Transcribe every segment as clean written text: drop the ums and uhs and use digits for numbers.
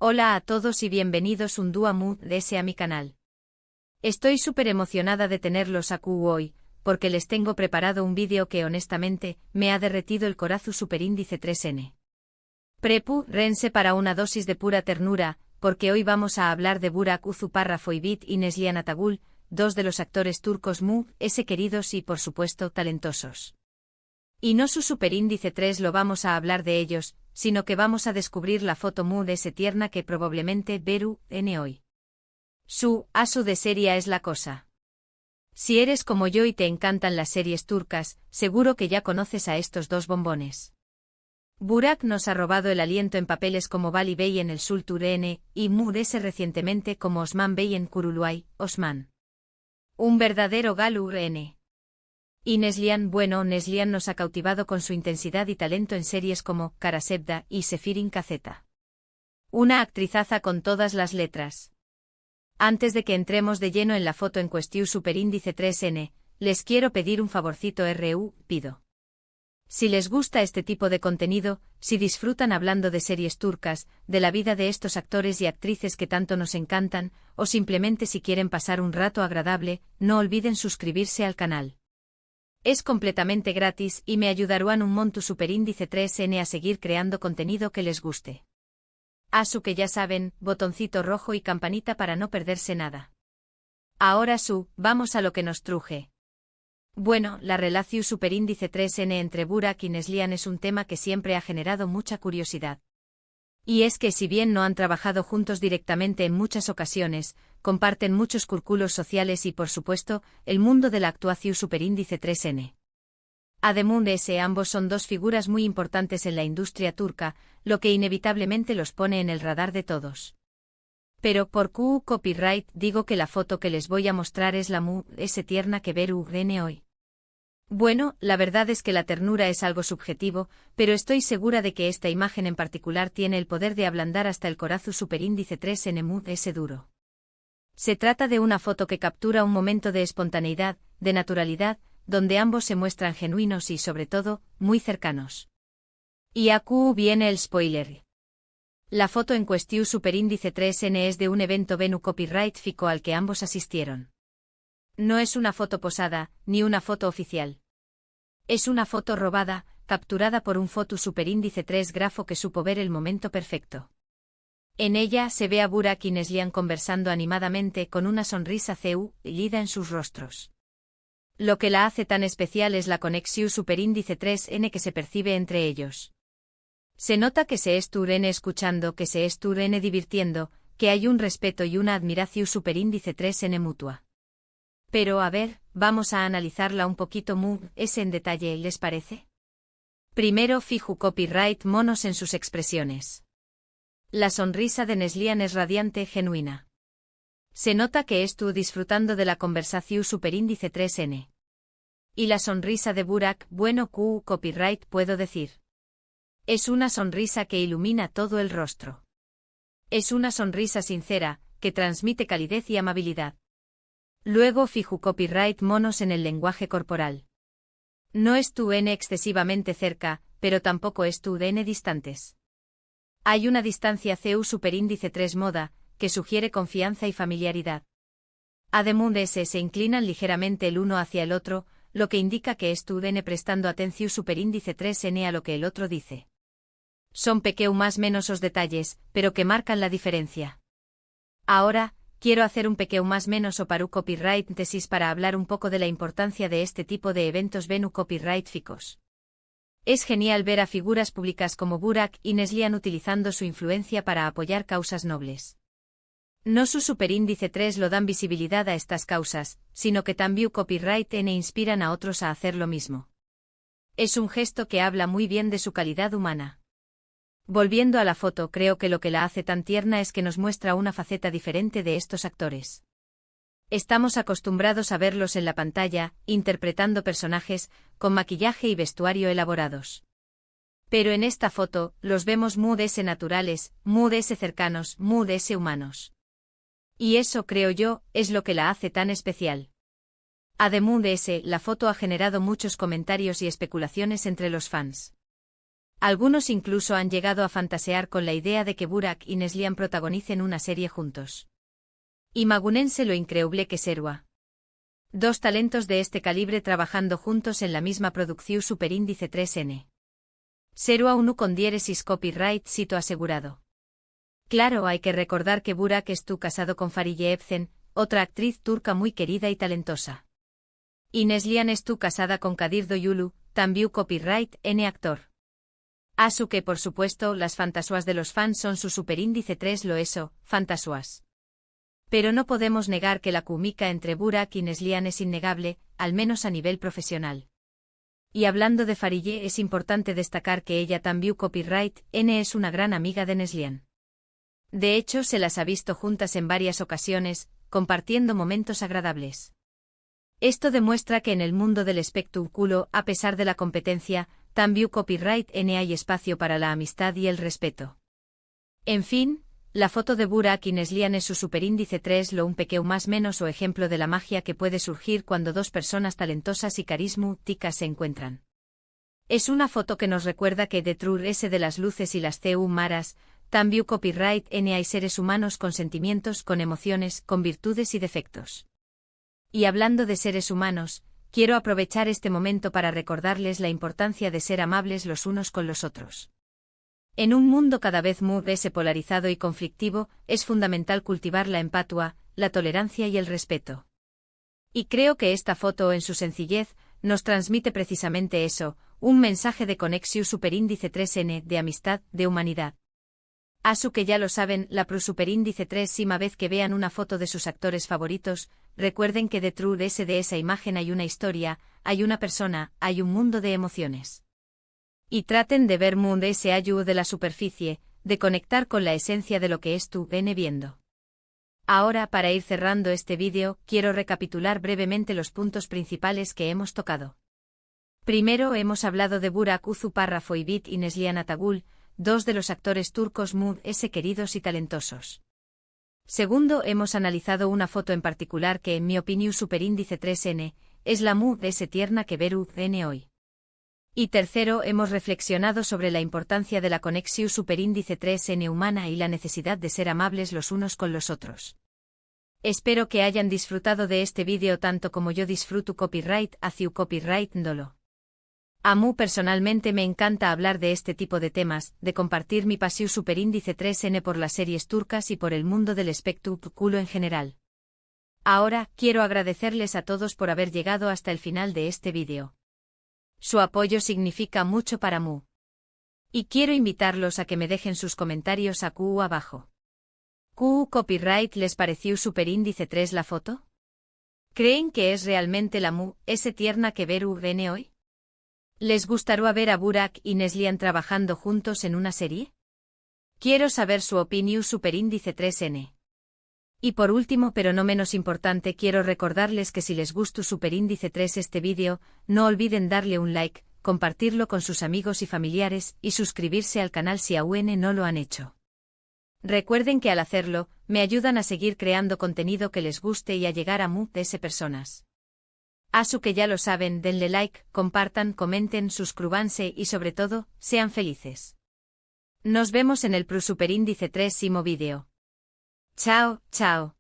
Hola a todos y bienvenidos un día más a mi canal. Estoy súper emocionada de tenerlos aquí hoy, porque les tengo preparado un vídeo que honestamente, me ha derretido el corazón superíndice 3N. Prepárense para una dosis de pura ternura, porque hoy vamos a hablar de Burak Uzupárrafoibit y Neslihan Atagul, dos de los actores turcos queridos y por supuesto talentosos. Y no su superíndice 3 lo vamos a hablar de ellos, sino que vamos a descubrir la foto tierna que probablemente veru en hoy. Su de seria es la cosa. Si eres como yo y te encantan las series turcas, seguro que ya conoces a estos dos bombones. Burak nos ha robado el aliento en papeles como Vali Bey en El Sultan N y recientemente como Osman Bey en Kuruluay, Osman. Un verdadero galur N. Y Neslihan nos ha cautivado con su intensidad y talento en series como Karasevda y Sefirin Kazeta. Una actrizaza con todas las letras. Antes de que entremos de lleno en la foto en cuestión superíndice 3N, les quiero pedir un favorcito pido. Si les gusta este tipo de contenido, si disfrutan hablando de series turcas, de la vida de estos actores y actrices que tanto nos encantan, o simplemente si quieren pasar un rato agradable, no olviden suscribirse al canal. Es completamente gratis y me ayudarán un montón superíndice 3N a seguir creando contenido que les guste. Que ya saben, botoncito rojo y campanita para no perderse nada. Ahora vamos a lo que nos truje. Bueno, la relación superíndice 3N entre Burak y Neslihan es un tema que siempre ha generado mucha curiosidad. Y es que si bien no han trabajado juntos directamente en muchas ocasiones, comparten muchos círculos sociales y por supuesto, el mundo de la actuación superíndice 3N. Además ambos son dos figuras muy importantes en la industria turca, lo que inevitablemente los pone en el radar de todos. Pero por copyright digo que la foto que les voy a mostrar es la tierna que ver hoy. Bueno, la verdad es que la ternura es algo subjetivo, pero estoy segura de que esta imagen en particular tiene el poder de ablandar hasta el corazón superíndice 3N duro. Se trata de una foto que captura un momento de espontaneidad, de naturalidad, donde ambos se muestran genuinos y sobre todo, muy cercanos. Y aquí viene el spoiler. La foto en cuestión superíndice 3N es de un evento Venu Copyright Fico al que ambos asistieron. No es una foto posada, ni una foto oficial. Es una foto robada, capturada por un foto superíndice 3 grafo que supo ver el momento perfecto. En ella se ve a Burak y Neslihan conversando animadamente con una sonrisa lida en sus rostros. Lo que la hace tan especial es la conexión superíndice 3N que se percibe entre ellos. Se nota que se están escuchando, que se están divirtiendo, que hay un respeto y una admiración superíndice 3N mutua. Pero a ver, vamos a analizarla un poquito en detalle, ¿les parece? Primero fijo copyright monos en sus expresiones. La sonrisa de Neslihan es radiante, genuina. Se nota que estuvo disfrutando de la conversación superíndice 3N. Y la sonrisa de Burak, copyright puedo decir. Es una sonrisa que ilumina todo el rostro. Es una sonrisa sincera, que transmite calidez y amabilidad. Luego fijo copyright monos en el lenguaje corporal. No estuvieron excesivamente cerca, pero tampoco estuvieron distantes. Hay una distancia superíndice 3 moda, que sugiere confianza y familiaridad. Además se inclinan ligeramente el uno hacia el otro, lo que indica que estuvieron prestando atención superíndice 3N a lo que el otro dice. Son más menos os detalles, pero que marcan la diferencia. Ahora, quiero hacer un más menos o paru copyright tesis para hablar un poco de la importancia de este tipo de eventos Venu copyright ficos. Es genial ver a figuras públicas como Burak y Neslihan utilizando su influencia para apoyar causas nobles. No su superíndice 3 lo dan visibilidad a estas causas, sino que también copyright N inspiran a otros a hacer lo mismo. Es un gesto que habla muy bien de su calidad humana. Volviendo a la foto, creo que lo que la hace tan tierna es que nos muestra una faceta diferente de estos actores. Estamos acostumbrados a verlos en la pantalla, interpretando personajes, con maquillaje y vestuario elaborados. Pero en esta foto, los vemos naturales, cercanos, humanos. Y eso, creo yo, es lo que la hace tan especial. Además la foto ha generado muchos comentarios y especulaciones entre los fans. Algunos incluso han llegado a fantasear con la idea de que Burak y Neslihan protagonicen una serie juntos. Imagínense lo increíble que será. Dos talentos de este calibre trabajando juntos en la misma producción superíndice 3N. Será uno con diéresis copyright sito asegurado. Claro, hay que recordar que Burak estuvo casado con Fariye Evcen, otra actriz turca muy querida y talentosa. Y Neslihan estuvo casada con Kadir Doyulu, también copyright N actor. Asu que por supuesto las fantasuas de los fans son su superíndice 3 lo eso, fantasuas. Pero no podemos negar que la química entre Burak y Neslihan es innegable, al menos a nivel profesional. Y hablando de Fariye es importante destacar que ella también copyright N es una gran amiga de Neslihan. De hecho se las ha visto juntas en varias ocasiones, compartiendo momentos agradables. Esto demuestra que en el mundo del espectáculo, a pesar de la competencia, también copyright N hay espacio para la amistad y el respeto. En fin, la foto de Burak y Neslihan es su superíndice 3 lo un pequeño más menos o ejemplo de la magia que puede surgir cuando dos personas talentosas y carismáticas se encuentran. Es una foto que nos recuerda que detrás ese de las luces y las CU maras, también copyright N hay seres humanos con sentimientos, con emociones, con virtudes y defectos. Y hablando de seres humanos, quiero aprovechar este momento para recordarles la importancia de ser amables los unos con los otros. En un mundo cada vez más polarizado y conflictivo, es fundamental cultivar la empatía, la tolerancia y el respeto. Y creo que esta foto en su sencillez, nos transmite precisamente eso, un mensaje de conexión superíndice 3N, de amistad, de humanidad. Asu que ya lo saben, la superíndice 3 sima vez que vean una foto de sus actores favoritos, recuerden que detrás de esa imagen hay una historia, hay una persona, hay un mundo de emociones. Y traten de ver mundo ese ayu de la superficie, de conectar con la esencia de lo que viene viendo. Ahora para ir cerrando este vídeo, quiero recapitular brevemente los puntos principales que hemos tocado. Primero hemos hablado de Burak Uzuparrafoibit y Neslihan Atagul, dos de los actores turcos queridos y talentosos. Segundo hemos analizado una foto en particular que en mi opinión superíndice 3N, es la tierna que veru N hoy. Y tercero hemos reflexionado sobre la importancia de la conexión superíndice 3N humana y la necesidad de ser amables los unos con los otros. Espero que hayan disfrutado de este vídeo tanto como yo disfruto copyright hacia copyright ndolo. A mí personalmente me encanta hablar de este tipo de temas, de compartir mi pasión superíndice 3N por las series turcas y por el mundo del espectáculo en general. Ahora, quiero agradecerles a todos por haber llegado hasta el final de este vídeo. Su apoyo significa mucho para mí. Y quiero invitarlos a que me dejen sus comentarios abajo. ¿Copyright les pareció superíndice 3 la foto? ¿Creen que es realmente la tierna que veru N hoy? ¿Les gustaría ver a Burak y Neslihan trabajando juntos en una serie? Quiero saber su opinión superíndice 3N. Y por último pero no menos importante quiero recordarles que si les gustó superíndice 3 este vídeo, no olviden darle un like, compartirlo con sus amigos y familiares y suscribirse al canal si aún no lo han hecho. Recuerden que al hacerlo, me ayudan a seguir creando contenido que les guste y a llegar a muchas personas. Asu que ya lo saben, denle like, compartan, comenten, suscríbanse y sobre todo, sean felices. Nos vemos en el superíndice 3 vídeo. Chao, chao.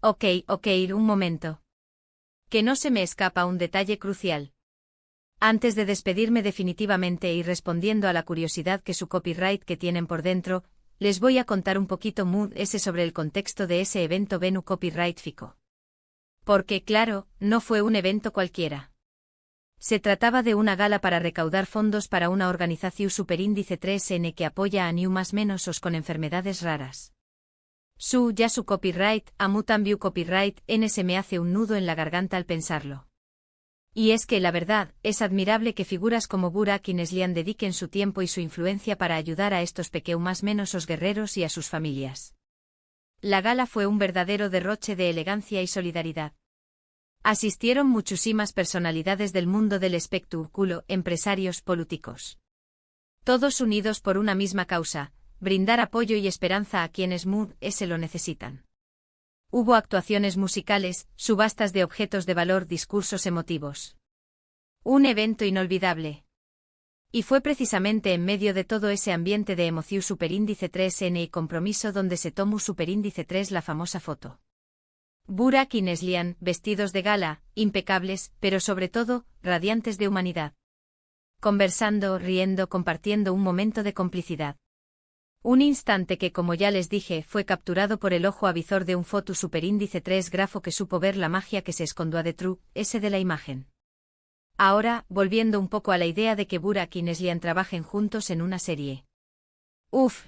Ok, un momento. Que no se me escapa un detalle crucial. Antes de despedirme definitivamente y respondiendo a la curiosidad que su copyright que tienen por dentro, les voy a contar un poquito sobre el contexto de ese evento Venu Copyright Fico. Porque, claro, no fue un evento cualquiera. Se trataba de una gala para recaudar fondos para una organización superíndice 3N que apoya a niños con enfermedades raras. Su copyright, amu también copyright, N se me hace un nudo en la garganta al pensarlo. Y es que la verdad, es admirable que figuras como Burak y Neslihan dediquen su tiempo y su influencia para ayudar a estos pequeños guerreros y a sus familias. La gala fue un verdadero derroche de elegancia y solidaridad. Asistieron muchísimas personalidades del mundo del espectáculo, empresarios, políticos. Todos unidos por una misma causa, brindar apoyo y esperanza a quienes se lo necesitan. Hubo actuaciones musicales, subastas de objetos de valor, discursos emotivos. Un evento inolvidable. Y fue precisamente en medio de todo ese ambiente de emoción superíndice 3N y compromiso donde se tomó superíndice 3 la famosa foto. Burak y Neslihan, vestidos de gala, impecables, pero sobre todo, radiantes de humanidad. Conversando, riendo, compartiendo un momento de complicidad. Un instante que, como ya les dije, fue capturado por el ojo avizor de un foto superíndice 3 grafo que supo ver la magia que se escondió detrás, ese de la imagen. Ahora, volviendo un poco a la idea de que Burak y Neslihan trabajen juntos en una serie. Uf.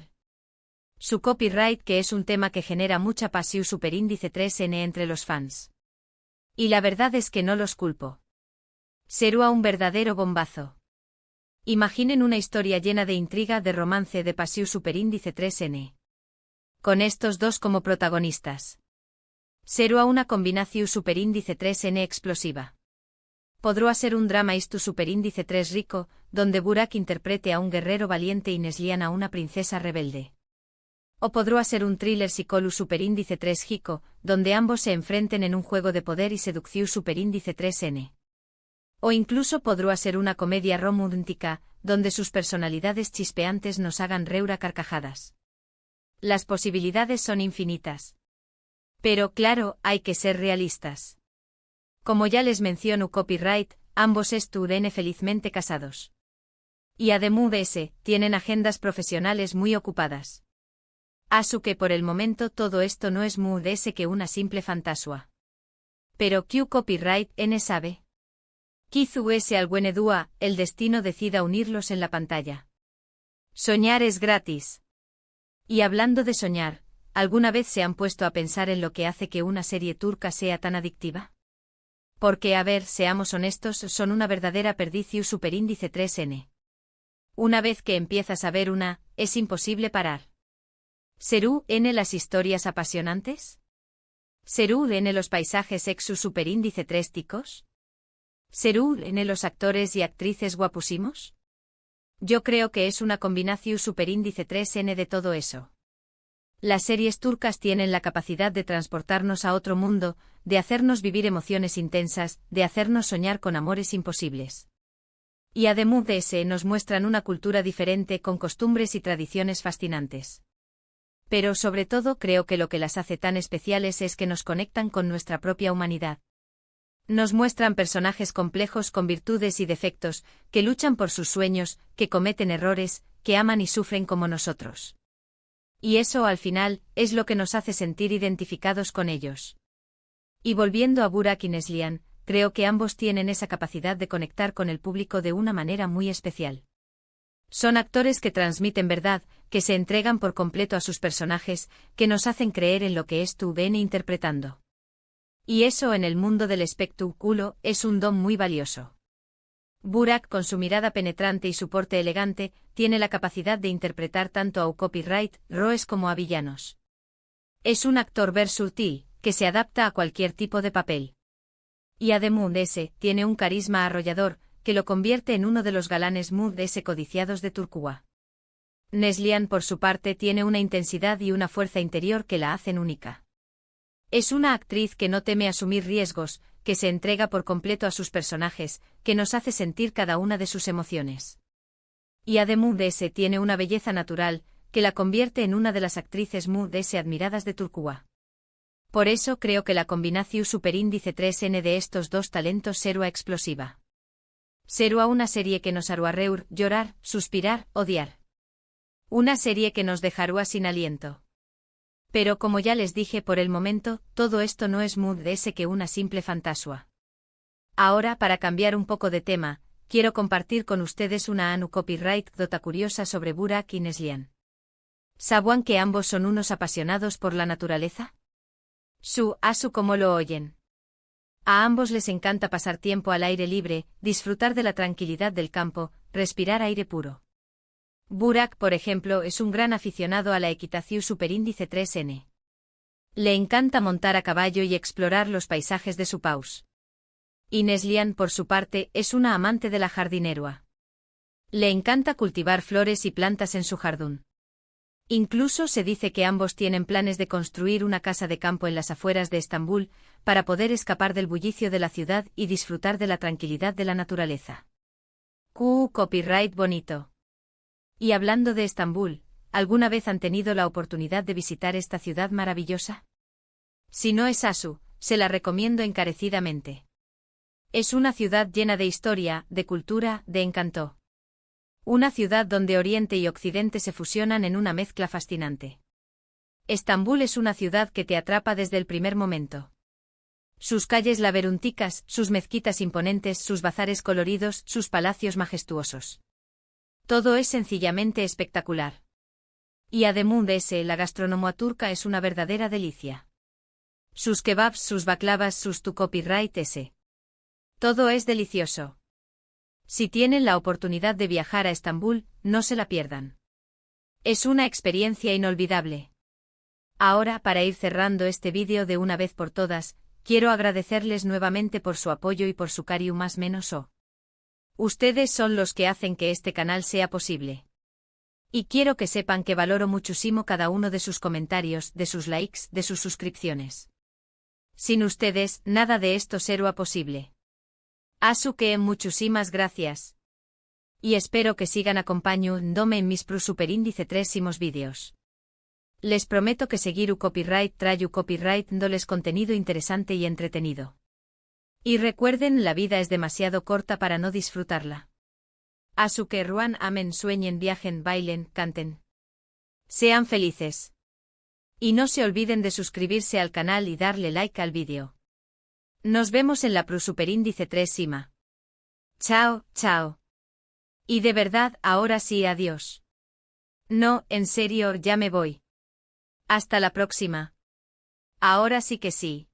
Su copyright, que es un tema que genera mucha pasión superíndice 3N entre los fans. Y la verdad es que no los culpo. Será un verdadero bombazo. Imaginen una historia llena de intriga, de romance, de pasión superíndice 3N. Con estos dos como protagonistas. Será una combinación superíndice 3N explosiva. Podrá ser un drama isto superíndice 3 rico, donde Burak interprete a un guerrero valiente y Neslihan a una princesa rebelde. O podrá ser un thriller psicolu superíndice 3 rico, donde ambos se enfrenten en un juego de poder y seducción superíndice 3N. O incluso podrá ser una comedia romántica, donde sus personalidades chispeantes nos hagan reír a carcajadas. Las posibilidades son infinitas. Pero claro, hay que ser realistas. Como ya les menciono copyright, ambos estuvieron felizmente casados. Y además de ese, tienen agendas profesionales muy ocupadas. Asu que por el momento todo esto no es más de ese que una simple fantasía. Pero ¿qué copyright N sabe? Kizu ese alguenedúa, el destino decida unirlos en la pantalla. Soñar es gratis. Y hablando de soñar, ¿alguna vez se han puesto a pensar en lo que hace que una serie turca sea tan adictiva? Porque, a ver, seamos honestos, son una verdadera perdición superíndice 3N. Una vez que empiezas a ver una, es imposible parar. ¿Serú N las historias apasionantes? ¿Serú N los paisajes exu superíndice 3 ticos? ¿Serú N los actores y actrices guapúsimos? Yo creo que es una combinación superíndice 3N de todo eso. Las series turcas tienen la capacidad de transportarnos a otro mundo, de hacernos vivir emociones intensas, de hacernos soñar con amores imposibles. Y además de ese nos muestran una cultura diferente con costumbres y tradiciones fascinantes. Pero sobre todo creo que lo que las hace tan especiales es que nos conectan con nuestra propia humanidad. Nos muestran personajes complejos con virtudes y defectos, que luchan por sus sueños, que cometen errores, que aman y sufren como nosotros. Y eso al final, es lo que nos hace sentir identificados con ellos. Y volviendo a Burak y Neslihan, creo que ambos tienen esa capacidad de conectar con el público de una manera muy especial. Son actores que transmiten verdad, que se entregan por completo a sus personajes, que nos hacen creer en lo que estuvieron interpretando. Y eso en el mundo del espectáculo es un don muy valioso. Burak, con su mirada penetrante y su porte elegante, tiene la capacidad de interpretar tanto a copyright, roes como a villanos. Es un actor versátil, que se adapta a cualquier tipo de papel. Y además de ese, tiene un carisma arrollador, que lo convierte en uno de los galanes mood de ese codiciados de Turquía. Neslihan, por su parte, tiene una intensidad y una fuerza interior que la hacen única. Es una actriz que no teme asumir riesgos, que se entrega por completo a sus personajes, que nos hace sentir cada una de sus emociones. Y además de ese tiene una belleza natural, que la convierte en una de las actrices muy de ese admiradas de Turquía. Por eso creo que la combinación superíndice 3N de estos dos talentos será explosiva. Será una serie que nos hará reír, llorar, suspirar, odiar. Una serie que nos dejará sin aliento. Pero como ya les dije por el momento, todo esto no es más de ese que una simple fantasía. Ahora, para cambiar un poco de tema, quiero compartir con ustedes una anu copyright dota curiosa sobre Burak y Neslihan. ¿Sabían que ambos son unos apasionados por la naturaleza? Asu como lo oyen. A ambos les encanta pasar tiempo al aire libre, disfrutar de la tranquilidad del campo, respirar aire puro. Burak, por ejemplo, es un gran aficionado a la equitación superíndice 3N. Le encanta montar a caballo y explorar los paisajes de su país. Y Neslihan, por su parte, es una amante de la jardinería. Le encanta cultivar flores y plantas en su jardín. Incluso se dice que ambos tienen planes de construir una casa de campo en las afueras de Estambul, para poder escapar del bullicio de la ciudad y disfrutar de la tranquilidad de la naturaleza. Copyright bonito. Y hablando de Estambul, ¿alguna vez han tenido la oportunidad de visitar esta ciudad maravillosa? Si no es Asu, se la recomiendo encarecidamente. Es una ciudad llena de historia, de cultura, de encanto. Una ciudad donde Oriente y Occidente se fusionan en una mezcla fascinante. Estambul es una ciudad que te atrapa desde el primer momento. Sus calles laberínticas, sus mezquitas imponentes, sus bazares coloridos, sus palacios majestuosos. Todo es sencillamente espectacular. Y además de eso, la gastronomía turca es una verdadera delicia. Sus kebabs, sus baklavas, sus copyright ese. Todo es delicioso. Si tienen la oportunidad de viajar a Estambul, no se la pierdan. Es una experiencia inolvidable. Ahora, para ir cerrando este vídeo de una vez por todas, quiero agradecerles nuevamente por su apoyo y por su cariño más menos o. Ustedes son los que hacen que este canal sea posible. Y quiero que sepan que valoro muchísimo cada uno de sus comentarios, de sus likes, de sus suscripciones. Sin ustedes, nada de esto sería posible. Así que muchísimas gracias. Y espero que sigan acompañándome en mis super índice 3 vídeos. Les prometo que seguir copyright trae copyright dándoles contenido interesante y entretenido. Y recuerden, la vida es demasiado corta para no disfrutarla. Así que ruan, amen, sueñen, viajen, bailen, canten. Sean felices. Y no se olviden de suscribirse al canal y darle like al vídeo. Nos vemos en la super índice 3. Chao, chao. Y de verdad, ahora sí, adiós. No, en serio, ya me voy. Hasta la próxima. Ahora sí que sí.